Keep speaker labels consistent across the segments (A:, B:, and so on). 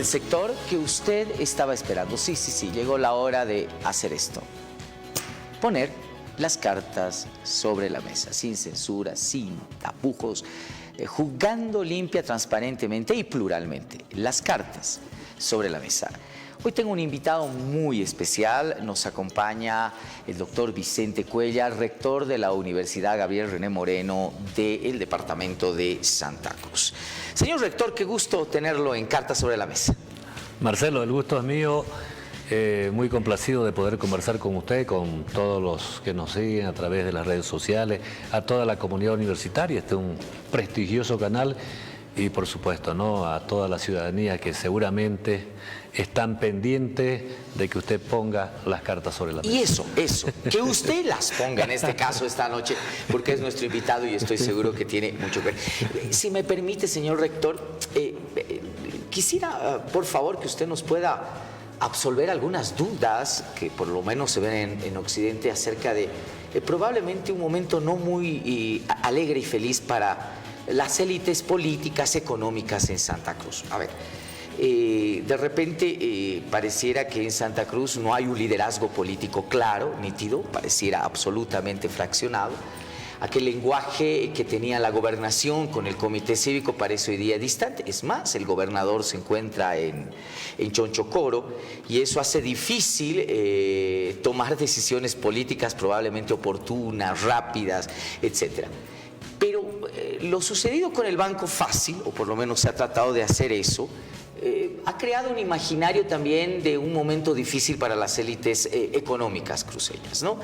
A: el sector que usted estaba esperando. Sí, llegó la hora de hacer esto. Poner las cartas sobre la mesa, sin censura, sin tapujos, jugando limpia, transparentemente y pluralmente. Las cartas sobre la mesa. Hoy tengo un invitado muy especial, nos acompaña el doctor Vicente Cuellar, rector de la Universidad Gabriel René Moreno del departamento de Santa Cruz. Señor rector, qué gusto tenerlo en Cartas sobre la Mesa.
B: Marcelo, el gusto es mío, muy complacido de poder conversar con usted, con todos los que nos siguen a través de las redes sociales, a toda la comunidad universitaria. Este es un prestigioso canal y por supuesto, ¿no?, a toda la ciudadanía que seguramente están pendientes de que usted ponga las cartas sobre la mesa.
A: Y eso, que usted las ponga en este caso esta noche, porque es nuestro invitado y estoy seguro que tiene mucho que ver. Si me permite, señor rector, quisiera, por favor, que usted nos pueda absolver algunas dudas que por lo menos se ven en Occidente acerca de probablemente un momento no muy alegre y feliz para las élites políticas, económicas en Santa Cruz. A ver, de repente pareciera que en Santa Cruz no hay un liderazgo político claro, nítido, pareciera absolutamente fraccionado. Aquel lenguaje que tenía la gobernación con el comité cívico parece hoy día distante. Es más, el gobernador se encuentra en Chonchocoro y eso hace difícil tomar decisiones políticas probablemente oportunas, rápidas, etcétera. Pero lo sucedido con el Banco Fácil, o por lo menos se ha tratado de hacer eso, ha creado un imaginario también de un momento difícil para las élites económicas cruceñas, ¿no?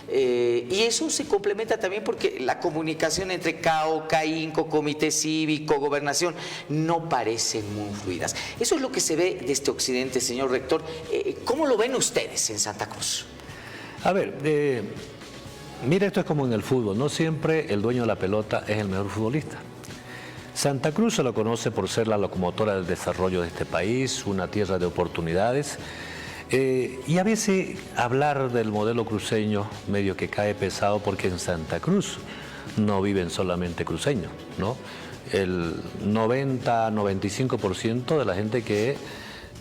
A: Y eso se complementa también porque la comunicación entre CAO, CAINCO, Comité Cívico, Gobernación, no parecen muy fluidas. Eso es lo que se ve desde Occidente, señor rector. ¿Cómo lo ven ustedes en Santa Cruz?
B: A ver, mira, esto es como en el fútbol, no siempre el dueño de la pelota es el mejor futbolista. Santa Cruz se lo conoce por ser la locomotora del desarrollo de este país, una tierra de oportunidades, y a veces hablar del modelo cruceño medio que cae pesado porque en Santa Cruz no viven solamente cruceños, ¿no? El 90-95% de la gente que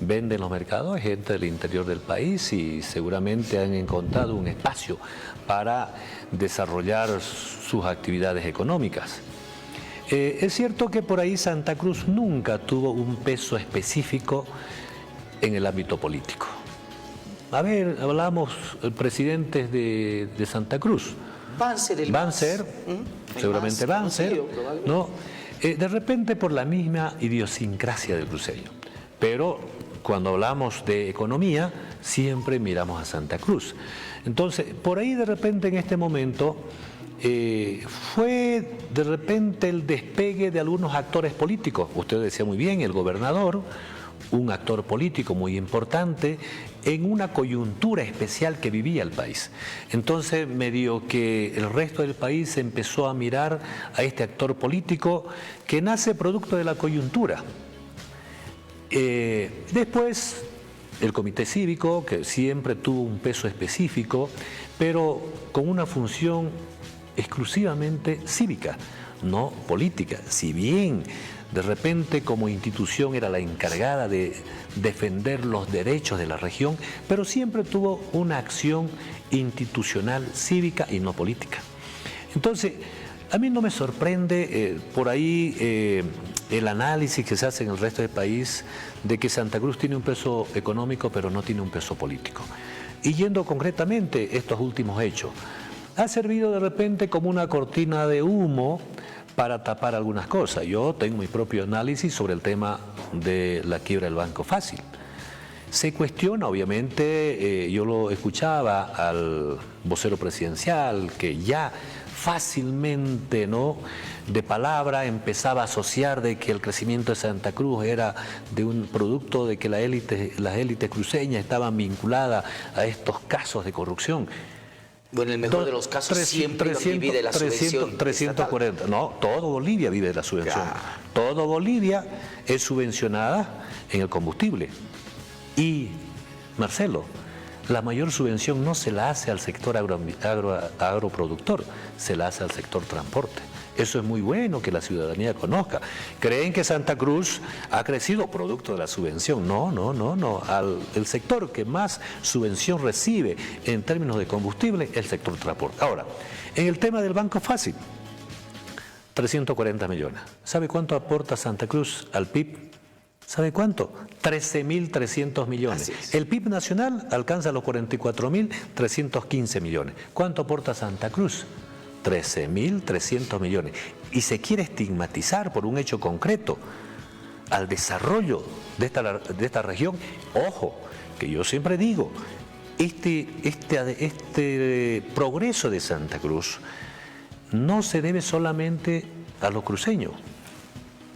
B: vende en los mercados es gente del interior del país y seguramente han encontrado un espacio para desarrollar sus actividades económicas. Es cierto que por ahí Santa Cruz nunca tuvo un peso específico en el ámbito político. A ver, hablamos presidentes de Santa Cruz. Banzer, seguramente Banzer, ¿no? De repente por la misma idiosincrasia del cruceño. Pero cuando hablamos de economía, siempre miramos a Santa Cruz. Entonces, por ahí de repente en este momento fue de repente el despegue de algunos actores políticos. Usted decía muy bien, el gobernador, un actor político muy importante en una coyuntura especial que vivía el país. Entonces, medio que el resto del país empezó a mirar a este actor político que nace producto de la coyuntura. Después, el comité cívico, que siempre tuvo un peso específico, pero con una función exclusivamente cívica, no política. Si bien de repente como institución era la encargada de defender los derechos de la región, pero siempre tuvo una acción institucional, cívica y no política. Entonces, a mí no me sorprende por ahí el análisis que se hace en el resto del país de que Santa Cruz tiene un peso económico pero no tiene un peso político. Y yendo concretamente estos últimos hechos, ha servido de repente como una cortina de humo para tapar algunas cosas. Yo tengo mi propio análisis sobre el tema de la quiebra del Banco Fácil. Se cuestiona, obviamente, yo lo escuchaba al vocero presidencial, que ya fácilmente, ¿no?, de palabra empezaba a asociar de que el crecimiento de Santa Cruz era de un producto de que las élites cruceñas estaban vinculadas a estos casos de corrupción.
A: Bueno, en el mejor de los casos siempre vive de la subvención
B: 340, estatal. No, todo Bolivia vive de la subvención. Ya. Todo Bolivia es subvencionada en el combustible. Y, Marcelo, la mayor subvención no se la hace al sector agroproductor, se la hace al sector transporte. Eso es muy bueno que la ciudadanía conozca. Creen que Santa Cruz ha crecido producto de la subvención. No, no, no, no. El sector que más subvención recibe en términos de combustible es el sector transporte. Ahora, en el tema del Banco Fácil, 340 millones. ¿Sabe cuánto aporta Santa Cruz al PIB? ¿Sabe cuánto? 13.300 millones. El PIB nacional alcanza los 44.315 millones. ¿Cuánto aporta Santa Cruz? 13.300 millones. Y se quiere estigmatizar por un hecho concreto al desarrollo de esta región. Ojo, que yo siempre digo, este progreso de Santa Cruz no se debe solamente a los cruceños.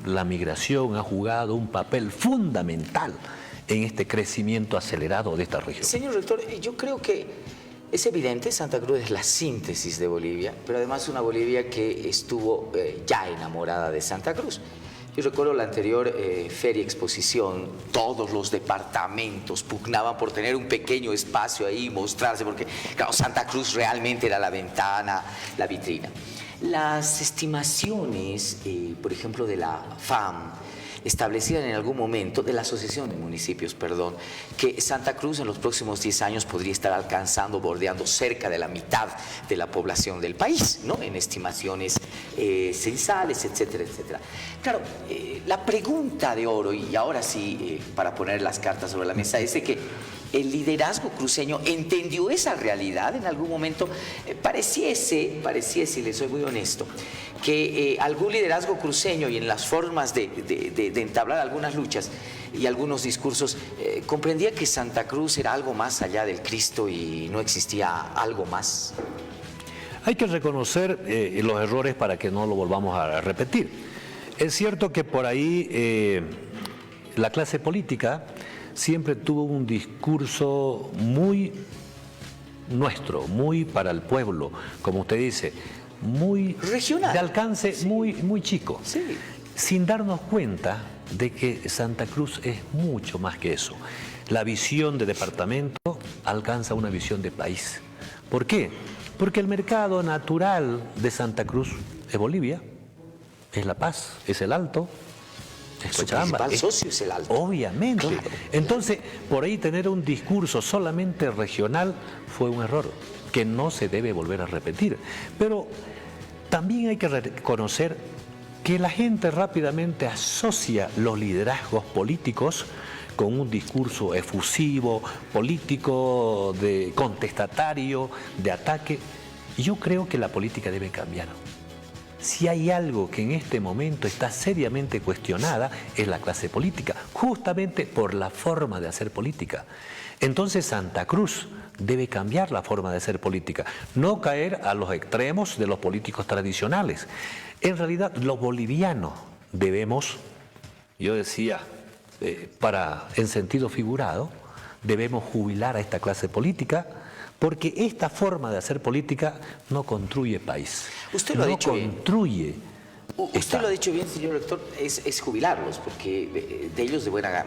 B: La migración ha jugado un papel fundamental en este crecimiento acelerado de esta región.
A: Señor rector, yo creo que es evidente, Santa Cruz es la síntesis de Bolivia, pero además una Bolivia que estuvo ya enamorada de Santa Cruz. Yo recuerdo la anterior feria exposición, todos los departamentos pugnaban por tener un pequeño espacio ahí, mostrarse, porque claro, Santa Cruz realmente era la ventana, la vitrina. Las estimaciones, por ejemplo, de la FAM, establecían en algún momento, de la Asociación de Municipios, perdón, que Santa Cruz en los próximos 10 años podría estar alcanzando, bordeando cerca de la mitad de la población del país, ¿no? En estimaciones censales, etcétera, etcétera. Claro, la pregunta de oro, y ahora sí, para poner las cartas sobre la mesa, es de que el liderazgo cruceño entendió esa realidad en algún momento. Pareciese, y le soy muy honesto, que algún liderazgo cruceño y en las formas de entablar algunas luchas y algunos discursos comprendía que Santa Cruz era algo más allá del Cristo y no existía algo más.
B: Hay que reconocer los errores para que no lo volvamos a repetir. Es cierto que por ahí la clase política siempre tuvo un discurso muy nuestro, muy para el pueblo, como usted dice, muy
A: regional,
B: de alcance muy chico,
A: sí,
B: sin darnos cuenta de que Santa Cruz es mucho más que eso. La visión de departamento alcanza una visión de país. ¿Por qué? Porque el mercado natural de Santa Cruz es Bolivia, es La Paz, es el Alto,
A: su principal socio es el Alto.
B: Obviamente. Claro. Entonces, por ahí tener un discurso solamente regional fue un error que no se debe volver a repetir. Pero también hay que reconocer que la gente rápidamente asocia los liderazgos políticos con un discurso efusivo, político, de contestatario, de ataque. Yo creo que la política debe cambiar. Si hay algo que en este momento está seriamente cuestionada es la clase política, justamente por la forma de hacer política. Entonces Santa Cruz debe cambiar la forma de hacer política, no caer a los extremos de los políticos tradicionales. En realidad los bolivianos debemos, yo decía, en sentido figurado, debemos jubilar a esta clase política, porque esta forma de hacer política no construye país.
A: Usted lo ha dicho bien.
B: Construye.
A: Usted lo ha dicho bien, señor rector, es jubilarlos, porque de ellos de buena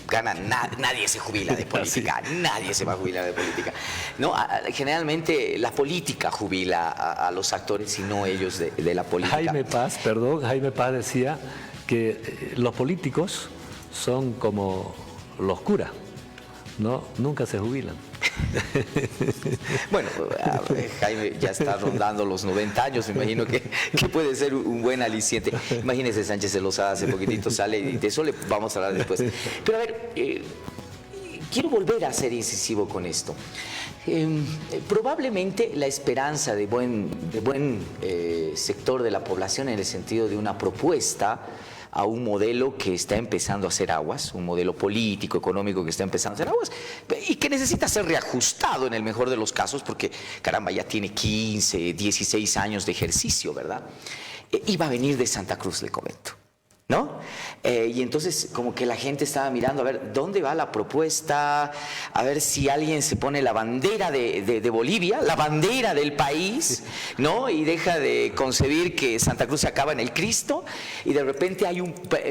A: gana nadie se jubila de política, sí. Nadie se va a jubilar de política. No, generalmente la política jubila a los actores y no ellos de la política.
B: Jaime Paz decía que los políticos son como los curas, ¿no? Nunca se jubilan.
A: Bueno, Jaime ya está rondando los 90 años, me imagino que puede ser un buen aliciente. Imagínese, Sánchez de Lozada hace poquitito sale y de eso le vamos a hablar después. Pero a ver, quiero volver a ser incisivo con esto. Probablemente la esperanza de buen sector de la población en el sentido de una propuesta a un modelo que está empezando a hacer aguas, un modelo político, económico que está empezando a hacer aguas y que necesita ser reajustado en el mejor de los casos porque, caramba, ya tiene 15, 16 años de ejercicio, ¿verdad? Iba a venir de Santa Cruz, le comento, ¿no? Y entonces como que la gente estaba mirando a ver dónde va la propuesta, a ver si alguien se pone la bandera de Bolivia, la bandera del país, ¿no? Y deja de concebir que Santa Cruz se acaba en el Cristo y de repente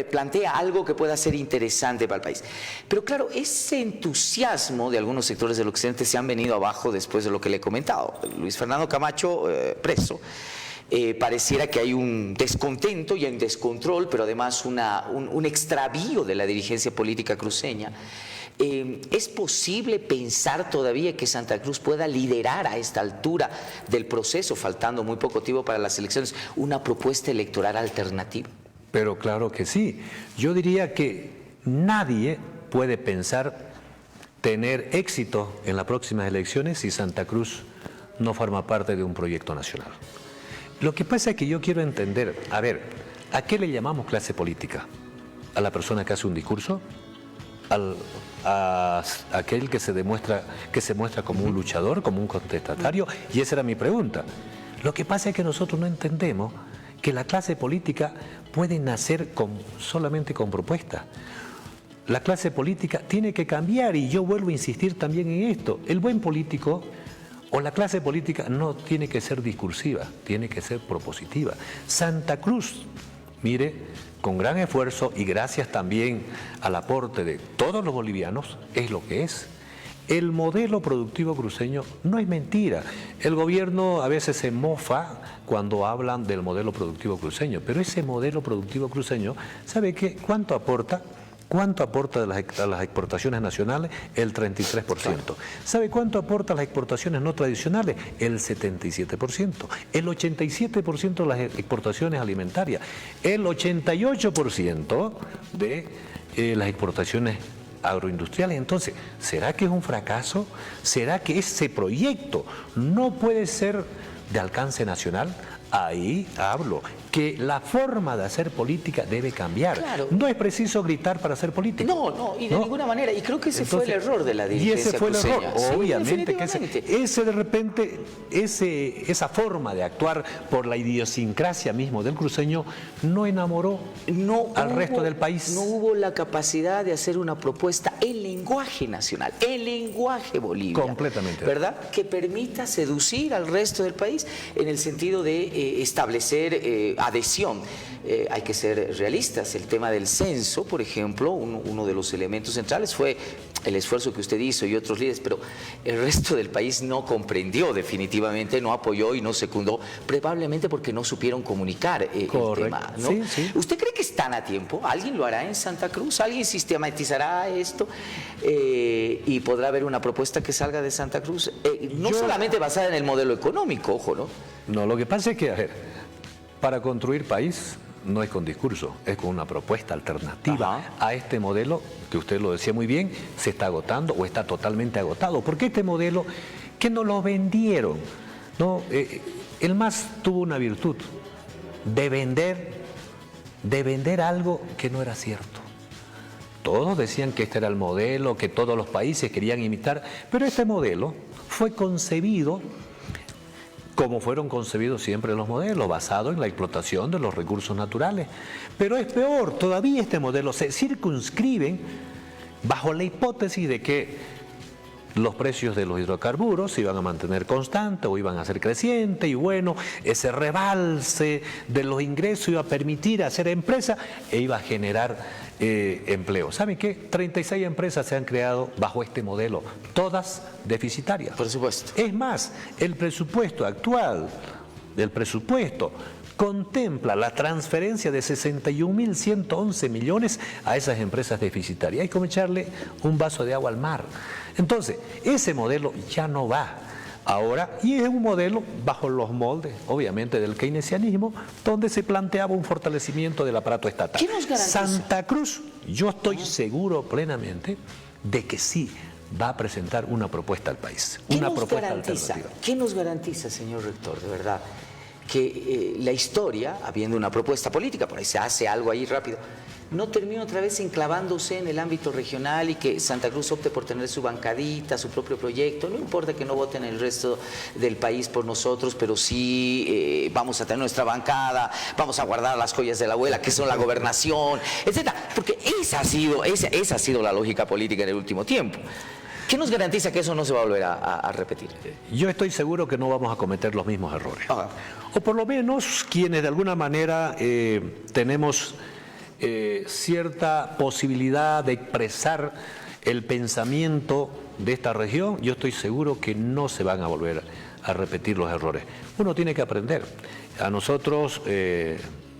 A: plantea algo que pueda ser interesante para el país. Pero claro, ese entusiasmo de algunos sectores del occidente se han venido abajo después de lo que le he comentado. Luis Fernando Camacho preso. pareciera que hay un descontento y hay un descontrol, pero además un extravío de la dirigencia política cruceña. ¿Es posible pensar todavía que Santa Cruz pueda liderar a esta altura del proceso, faltando muy poco tiempo para las elecciones, una propuesta electoral alternativa?
B: Pero claro que sí. Yo diría que nadie puede pensar tener éxito en las próximas elecciones si Santa Cruz no forma parte de un proyecto nacional. Lo que pasa es que yo quiero entender, a ver, ¿a qué le llamamos clase política? ¿A la persona que hace un discurso? A aquel que se muestra como un luchador, como un contestatario? Y esa era mi pregunta. Lo que pasa es que nosotros no entendemos que la clase política puede nacer solamente con propuestas. La clase política tiene que cambiar, y yo vuelvo a insistir también en esto. El buen político o la clase política no tiene que ser discursiva, tiene que ser propositiva. Santa Cruz, mire, con gran esfuerzo y gracias también al aporte de todos los bolivianos, es lo que es. El modelo productivo cruceño no es mentira. El gobierno a veces se mofa cuando hablan del modelo productivo cruceño, pero ese modelo productivo cruceño, ¿sabe qué? ¿Cuánto aporta? ¿Cuánto aporta a las exportaciones nacionales? El 33%. ¿Sabe cuánto aporta a las exportaciones no tradicionales? El 77%. El 87% de las exportaciones alimentarias. El 88% de las exportaciones agroindustriales. Entonces, ¿será que es un fracaso? ¿Será que ese proyecto no puede ser de alcance nacional? Ahí hablo que la forma de hacer política debe cambiar. Claro. No es preciso gritar para hacer política.
A: No, y de ninguna manera. Y creo que ese fue el error de la dirigencia.
B: Y ese fue el error, obviamente.
A: Sí,
B: que ese de repente, esa forma de actuar por la idiosincrasia mismo del cruceño no enamoró al resto del país.
A: No hubo la capacidad de hacer una propuesta en lenguaje nacional, en lenguaje Bolivia.
B: Completamente.
A: ¿Verdad? Que permita seducir al resto del país en el sentido de establecer adhesión. Hay que ser realistas. El tema del censo, por ejemplo, uno de los elementos centrales fue el esfuerzo que usted hizo y otros líderes, pero el resto del país no comprendió definitivamente, no apoyó y no secundó, probablemente porque no supieron comunicar el tema, ¿no?
B: Sí, sí.
A: ¿Usted cree que están a tiempo? ¿Alguien lo hará en Santa Cruz? ¿Alguien sistematizará esto? Y podrá haber una propuesta que salga de Santa Cruz, no solamente basada en el modelo económico, ojo, ¿no?
B: No, lo que pasa es que, a ver, para construir país no es con discurso, es con una propuesta alternativa a este modelo que usted lo decía muy bien, se está agotando o está totalmente agotado. Porque este modelo que nos lo vendieron, ¿no? El MAS tuvo una virtud de vender algo que no era cierto. Todos decían que este era el modelo, que todos los países querían imitar, pero este modelo fue concebido como fueron concebidos siempre los modelos, basado en la explotación de los recursos naturales. Pero es peor, todavía este modelo se circunscribe bajo la hipótesis de que los precios de los hidrocarburos se iban a mantener constantes o iban a ser crecientes, y bueno, ese rebalse de los ingresos iba a permitir hacer empresa e iba a generar empleo. ¿Saben qué? 36 empresas se han creado bajo este modelo, todas deficitarias.
A: Por supuesto.
B: Es más, el presupuesto actual del presupuesto contempla la transferencia de 61.111 millones a esas empresas deficitarias. Hay como echarle un vaso de agua al mar. Entonces, ese modelo ya no va ahora, y es un modelo bajo los moldes, obviamente, del keynesianismo, donde se planteaba un fortalecimiento del aparato estatal.
A: ¿Qué nos garantiza?
B: Santa Cruz, yo estoy seguro plenamente de que sí va a presentar una propuesta al país. Una propuesta alternativa.
A: ¿Qué nos garantiza, señor rector, de verdad, que la historia, habiendo una propuesta política, por ahí se hace algo ahí rápido, no termine otra vez enclavándose en el ámbito regional y que Santa Cruz opte por tener su bancadita, su propio proyecto? No importa que no voten el resto del país por nosotros, pero sí vamos a tener nuestra bancada, vamos a guardar las joyas de la abuela, que son la gobernación, etcétera. Porque esa ha sido la lógica política en el último tiempo. ¿Qué nos garantiza que eso no se va a volver a repetir?
B: Yo estoy seguro que no vamos a cometer los mismos errores. O por lo menos quienes de alguna manera tenemos cierta posibilidad de expresar el pensamiento de esta región, yo estoy seguro que no se van a volver a repetir los errores. Uno tiene que aprender. a nosotros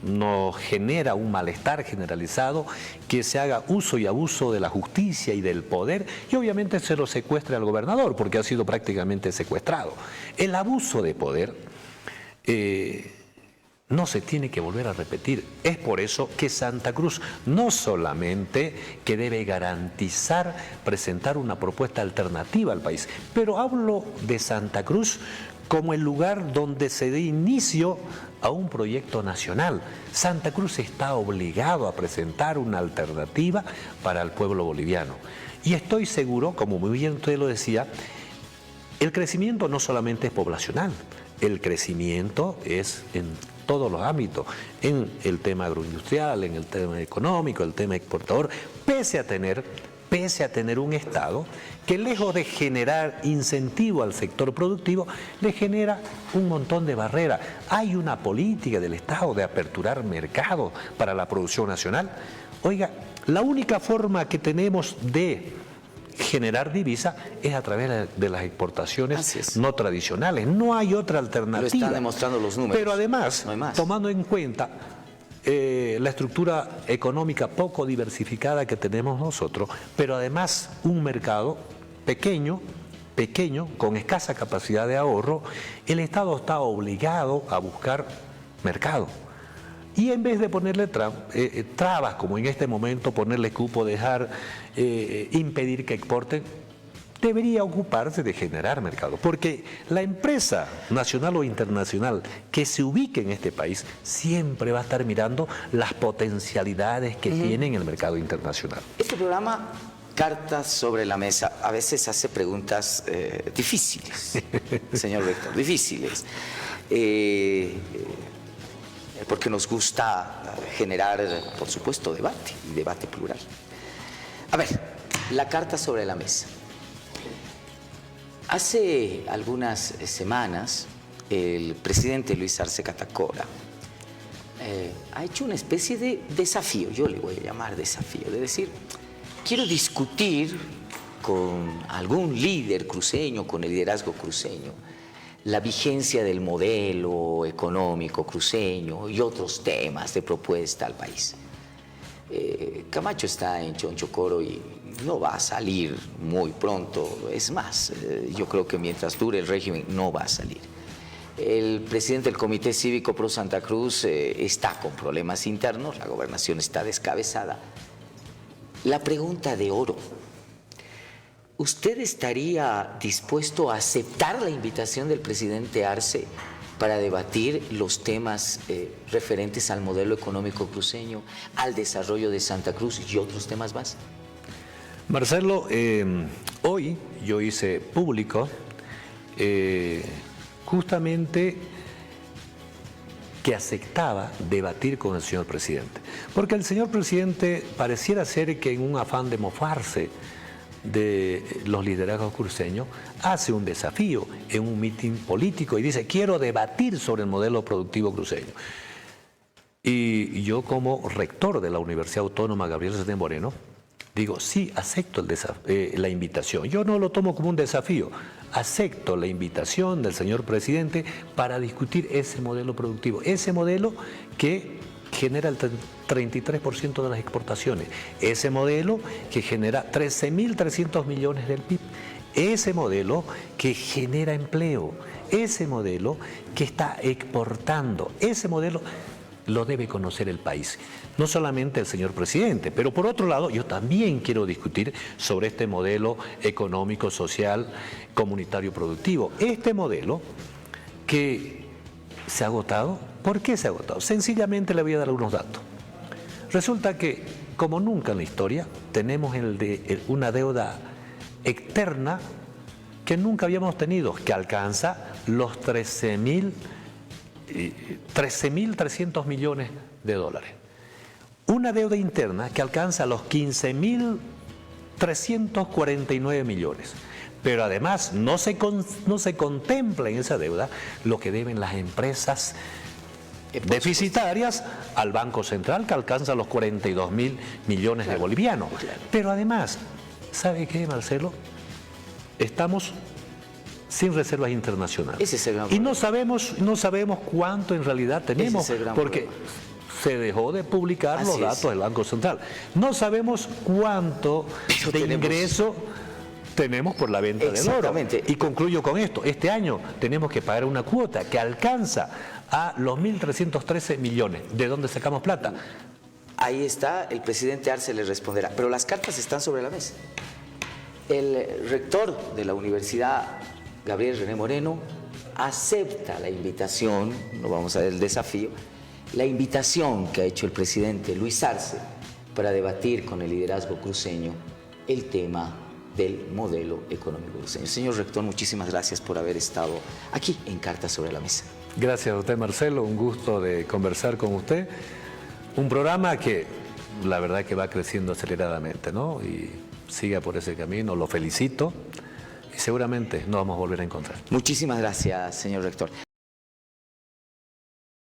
B: nos genera un malestar generalizado que se haga uso y abuso de la justicia y del poder, y obviamente se lo secuestre al gobernador, porque ha sido prácticamente secuestrado. El abuso de poder no se tiene que volver a repetir. Es por eso que Santa Cruz no solamente que debe garantizar presentar una propuesta alternativa al país, pero hablo de Santa Cruz como el lugar donde se dé inicio a un proyecto nacional. Santa Cruz está obligado a presentar una alternativa para el pueblo boliviano. Y estoy seguro, como muy bien usted lo decía, el crecimiento no solamente es poblacional, el crecimiento es en todos los ámbitos, en el tema agroindustrial, en el tema económico, el tema exportador, pese a tener un Estado que lejos de generar incentivo al sector productivo, le genera un montón de barreras. Hay una política del Estado de aperturar mercados para la producción nacional. Oiga, la única forma que tenemos de generar divisa es a través de las exportaciones no tradicionales. No hay otra alternativa.
A: Lo están demostrando los números.
B: Pero además,
A: no
B: tomando en cuenta la estructura económica poco diversificada que tenemos nosotros, pero además un mercado pequeño, con escasa capacidad de ahorro, el Estado está obligado a buscar mercado. Y en vez de ponerle trabas, como en este momento, ponerle cupo, impedir que exporten, debería ocuparse de generar mercado. Porque la empresa nacional o internacional que se ubique en este país siempre va a estar mirando las potencialidades que tiene en el mercado internacional.
A: Este programa, Cartas sobre la Mesa, a veces hace preguntas difíciles, señor rector, difíciles. Porque nos gusta generar, por supuesto, debate, y debate plural. A ver, la carta sobre la mesa. Hace algunas semanas, el presidente Luis Arce Catacora ha hecho una especie de desafío, yo le voy a llamar desafío, de decir, quiero discutir con algún líder cruceño, con el liderazgo cruceño, la vigencia del modelo económico cruceño y otros temas de propuesta al país. Camacho está en Chonchocoro y no va a salir muy pronto, es más, yo creo que mientras dure el régimen no va a salir. El presidente del Comité Cívico Pro Santa Cruz está con problemas internos, la gobernación está descabezada. La pregunta de oro: ¿usted estaría dispuesto a aceptar la invitación del presidente Arce para debatir los temas referentes al modelo económico cruceño, al desarrollo de Santa Cruz y otros temas más?
B: Marcelo, hoy yo hice público justamente que aceptaba debatir con el señor presidente. Porque el señor presidente pareciera ser que en un afán de mofarse de los liderazgos cruceños, hace un desafío en un mitin político y dice, quiero debatir sobre el modelo productivo cruceño. Y yo como rector de la Universidad Autónoma Gabriel Cetén Moreno, digo, sí, acepto la invitación. Yo no lo tomo como un desafío, acepto la invitación del señor presidente para discutir ese modelo productivo, ese modelo que genera el 33% de las exportaciones, ese modelo que genera 13.300 millones del PIB, ese modelo que genera empleo, ese modelo que está exportando, ese modelo lo debe conocer el país, no solamente el señor presidente, pero por otro lado yo también quiero discutir sobre este modelo económico, social, comunitario, productivo, este modelo que se ha agotado. ¿Por qué se ha agotado? Sencillamente le voy a dar algunos datos. Resulta que, como nunca en la historia, tenemos una deuda externa que nunca habíamos tenido, que alcanza los 13.300 millones de dólares. Una deuda interna que alcanza los 15.349 millones. Pero además no se contempla en esa deuda lo que deben las empresas deficitarias al Banco Central, que alcanza los 42.000 millones de bolivianos. Pero además, ¿sabe qué, Marcelo? Estamos sin reservas internacionales.
A: Ese es el gran
B: y
A: problema.
B: no sabemos cuánto en realidad tenemos,
A: Ese es el gran
B: porque
A: problema.
B: se dejó de publicar
A: Así
B: los
A: es.
B: datos del Banco Central. No sabemos cuánto
A: Pero
B: de
A: tenemos-
B: ingreso tenemos por la venta del oro.
A: Exactamente.
B: Y concluyo con esto. Este año tenemos que pagar una cuota que alcanza a los 1.313 millones. ¿De dónde sacamos plata?
A: Ahí está, el presidente Arce le responderá, pero las cartas están sobre la mesa. El rector de la universidad, Gabriel René Moreno, acepta la invitación, no vamos a ver el desafío, la invitación que ha hecho el presidente Luis Arce para debatir con el liderazgo cruceño el tema del modelo económico cruceño. Señor rector, muchísimas gracias por haber estado aquí en Cartas sobre la Mesa.
B: Gracias a usted, Marcelo. Un gusto de conversar con usted. Un programa que la verdad que va creciendo aceleradamente, ¿no? Y siga por ese camino. Lo felicito y seguramente nos vamos a volver a encontrar.
A: Muchísimas gracias, señor rector.